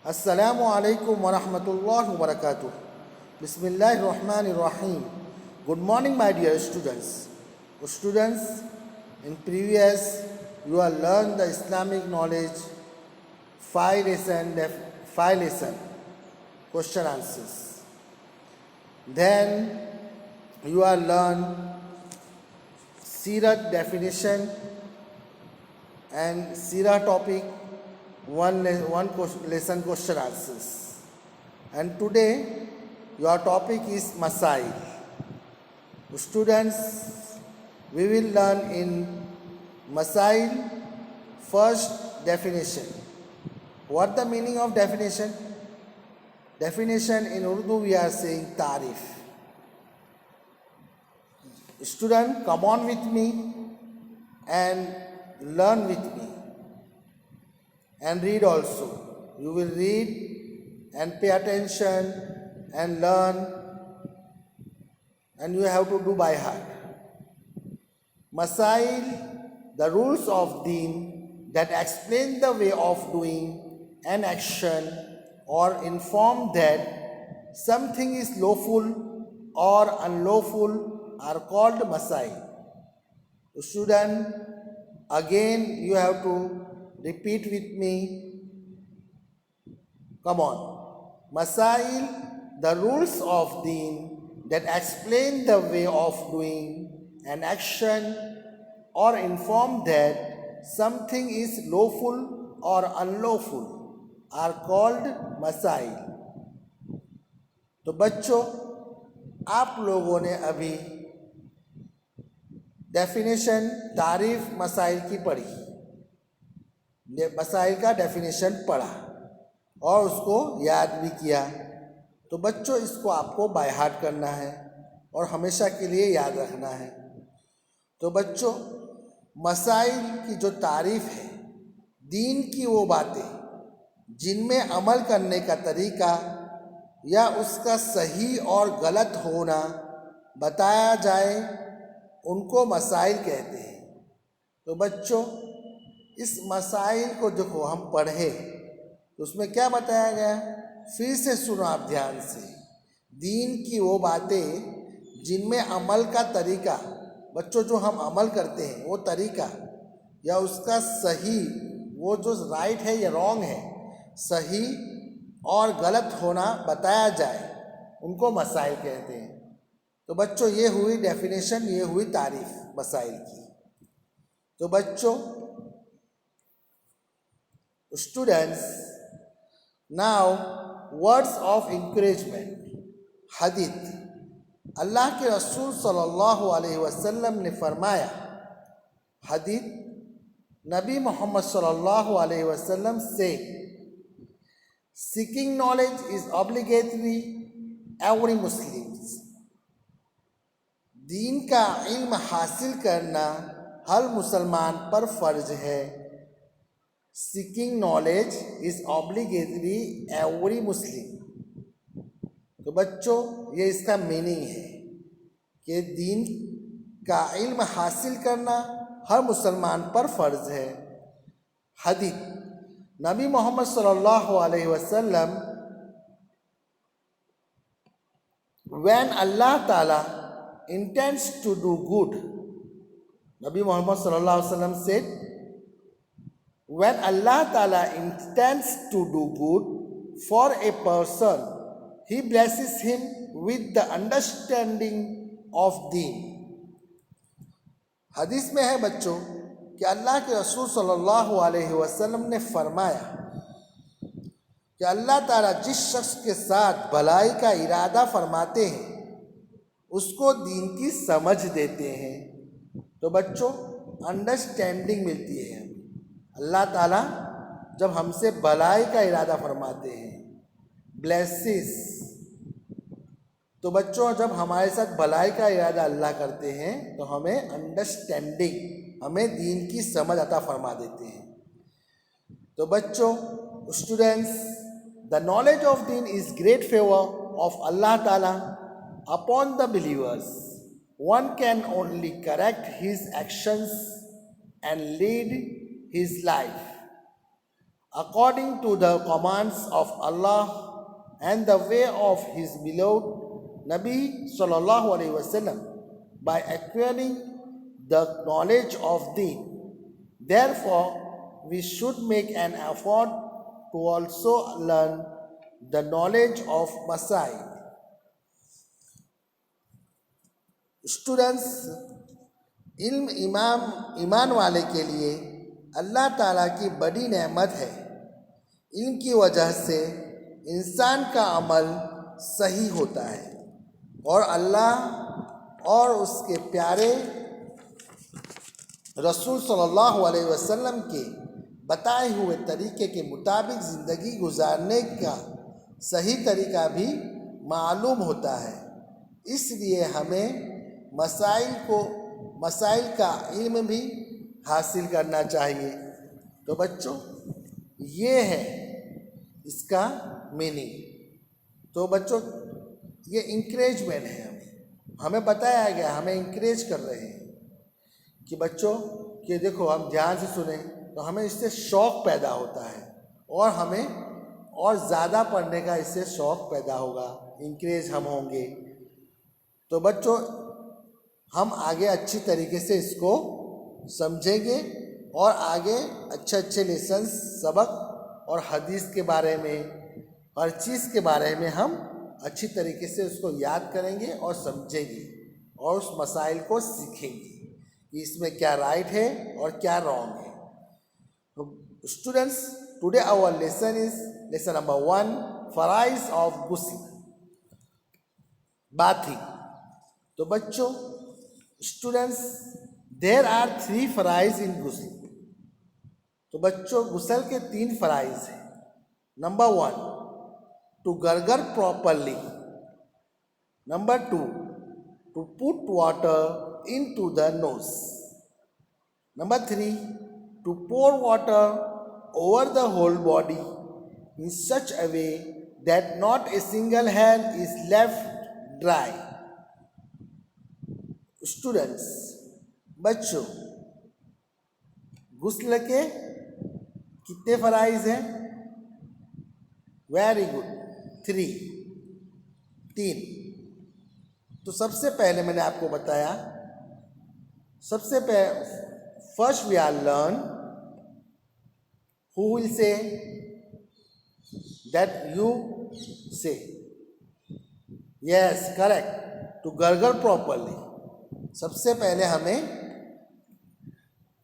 Assalamu alaikum wa rahmatullahi wa barakatuh. Bismillahir Rahmanir Rahim. Good morning, my dear students. Students, in previous you have learned the Islamic knowledge, five lesson, question answers. Then you have learned Sirat definition and Sirah topic, one lesson question answers. And today your topic is Masail. Students, we will learn in Masail first definition. What the meaning of definition? Definition in Urdu we are saying tarif. Student, come on with me and learn with me and read also. You will read and pay attention and learn, and you have to do by heart. Masail, the rules of deen that explain the way of doing an action or inform that something is lawful or unlawful are called masail. Student, again you have to repeat with me. Come on. Masail, the rules of deen that explain the way of doing an action or inform that something is lawful or unlawful are called masail. तो बच्चों, आप लोगों ने अभी definition तारीफ मसाइल की पढ़ी, मसाइल का डेफिनेशन पढ़ा और उसको याद भी किया। तो बच्चों, इसको आपको बाय हार्ट करना है और हमेशा के लिए याद रखना है। तो बच्चों, मसाइल की जो तारीफ है, दीन की वो बातें जिनमें अमल करने का तरीका या उसका सही और गलत होना बताया जाए, उनको मसाइल कहते हैं। तो बच्चों, इस मसाइल को देखो हम पढ़े तो उसमें क्या बताया गया, फिर से सुनो आप ध्यान से। दीन की वो बातें जिनमें अमल का तरीका, बच्चों जो हम अमल करते हैं वो तरीका या उसका सही, वो जो राइट है या रॉन्ग है, सही और गलत होना बताया जाए, उनको मसाइल कहते हैं। तो बच्चों, ये हुई डेफिनेशन, ये हुई तारीफ मसाइल की। तो बच्चों, students, now words of encouragement. हदीथ, अल्लाह के रसूल सल्लल्लाहु अलैहि वसल्लम ने फरमाया, हदीथ, नबी मोहम्मद सल्लल्लाहु अलैहि वसल्लम से, seeking knowledge is obligatory every Muslims. दीन का इल्म हासिल करना हर मुसलमान पर फ़र्ज है। Seeking knowledge is obligatory every Muslim. तो बच्चों, ये इसका मीनिंग है कि दीन का इल्म हासिल करना हर मुसलमान पर फ़र्ज है। हदीस, नबी मोहम्मद सल्लल्लाहु अलैहि वसल्लम, when Allah Ta'ala intends to do good, Nabi Muhammad sallallahu alaihi wasallam said, when Allah Ta'ala intends to do good for a person, he blesses him with the understanding of deen. हदीस में है बच्चों कि अल्लाह के रसूल सल्लल्लाहु अलैहि वसल्लम ने फरमाया कि अल्लाह ताला जिस शख्स के साथ भलाई का इरादा फरमाते हैं उसको दीन की समझ देते हैं। तो बच्चों, अंडरस्टैंडिंग मिलती है हमें। अल्लाह ताला जब हमसे भलाई का इरादा फरमाते हैं, ब्लेसिस, तो बच्चों जब हमारे साथ भलाई का इरादा अल्लाह करते हैं तो हमें अंडरस्टैंडिंग, हमें दीन की समझ अता फरमा देते हैं। तो बच्चों, students, the knowledge of Deen is great favour of अल्लाह ताला upon the believers. One can only correct his actions and lead his life according to the commands of Allah and the way of His beloved Nabi sallallahu alaihi wasallam by acquiring the knowledge of Deen. Therefore, we should make an effort to also learn the knowledge of Masail. Students, इल्म ईमान वाले के लिए अल्लाह ताला की बड़ी नेमत है। इल्म की वजह से इंसान का अमल सही होता है और अल्लाह और उसके प्यारे रसूल सल्लल्लाहु अलैहि वसल्लम के बताए हुए तरीके के मुताबिक ज़िंदगी गुजारने का सही तरीका भी मालूम होता है। इसलिए हमें मसाइल का इल्म भी हासिल करना चाहिए। तो बच्चों, ये है इसका मीनिंग। तो बच्चों, ये इंकरेजमेंट है। हमें बताया गया, हमें इंकरेज कर रहे हैं कि बच्चों कि देखो, हम ध्यान से सुने तो हमें इससे शौक़ पैदा होता है और हमें और ज़्यादा पढ़ने का इससे शौक़ पैदा होगा, इंकरेज हम होंगे। तो बच्चों, हम आगे अच्छी तरीके से इसको समझेंगे और आगे अच्छे लेसन, सबक और हदीस के बारे में, हर चीज़ के बारे में हम अच्छी तरीके से उसको याद करेंगे और समझेंगे और उस मसाइल को सीखेंगे कि इसमें क्या राइट है और क्या रॉन्ग है। तो students, today our lesson is lesson number 1, फराइज ऑफ गुस्ल, बाथिंग। तो बच्चों, स्टूडेंट्स, देयर आर 3 फराइज इन गुस्ल। तो बच्चों, गुस्ल के 3 फराइज हैं। Number 1, to gargle properly. Number 2, to put water into the nose. Number 3, to pour water over the whole body in such a way that not a single hair is left dry. Students, बच्चों, गुस्ल के कितने फराइज हैं? Very good, 3। तो सबसे पहले मैंने आपको बताया, first we are learn who will say that you say, yes correct, to gargle properly. सबसे पहले हमें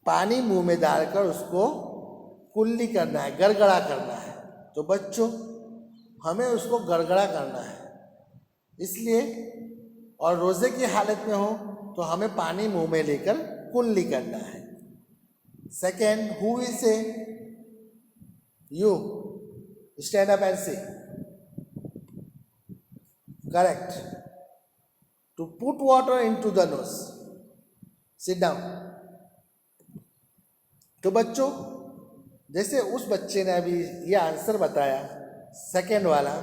पानी मुंह में डालकर उसको कुल्ली करना है, गड़गड़ा करना है। तो बच्चों, हमें उसको गड़गड़ा करना है, इसलिए, और रोज़े की हालत में हो तो हमें पानी मुंह में लेकर कुल्ली करना है। Second, who will say, you stand up and say, correct, to put water into the nose, sit down. तो बच्चों, जैसे उस बच्चे ने अभी ये आंसर बताया, सेकेंड वाला,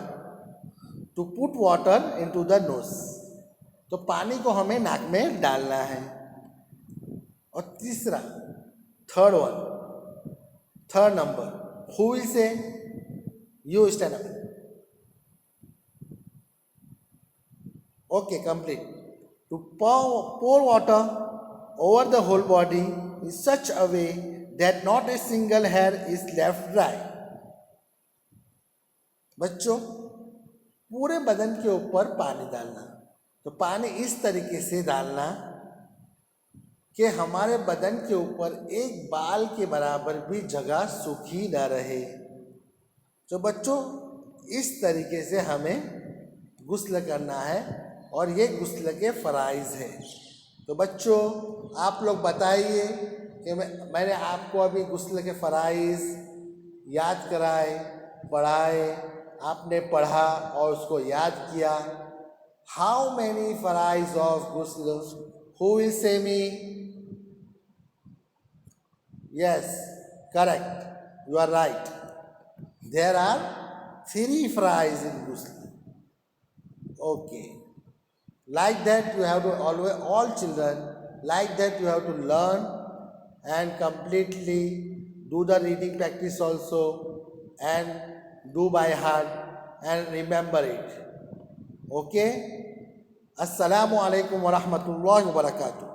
to put water into the nose, तो पानी को हमें नाक में डालना है। और तीसरा, third number, who will say, you stand up, okay, complete, to pour water over the whole body in such a way that not a single hair is left dry. बच्चों, पूरे बदन के ऊपर पानी डालना, तो पानी इस तरीके से डालना कि हमारे बदन के ऊपर एक बाल के बराबर भी जगह सूखी न रहे। तो बच्चों, इस तरीके से हमें गुस्ल करना है और ये गुस्ल के फ़राइज़ हैं। तो बच्चों, आप लोग बताइए कि मैंने आपको अभी गुस्ल के फ़राइज़ याद कराए, पढ़ाए, आपने पढ़ा और उसको याद किया। हाउ मैनी फराइज ऑफ गुस्ल? Who will say me? Yes, correct, you are right. There are 3 fries in ghusl. Okay, like that you have to always, all children, like that you have to learn and completely do the reading practice also. and do by heart and remember it. Okay? Assalamu alaikum wa rahmatullahi wa barakatuh.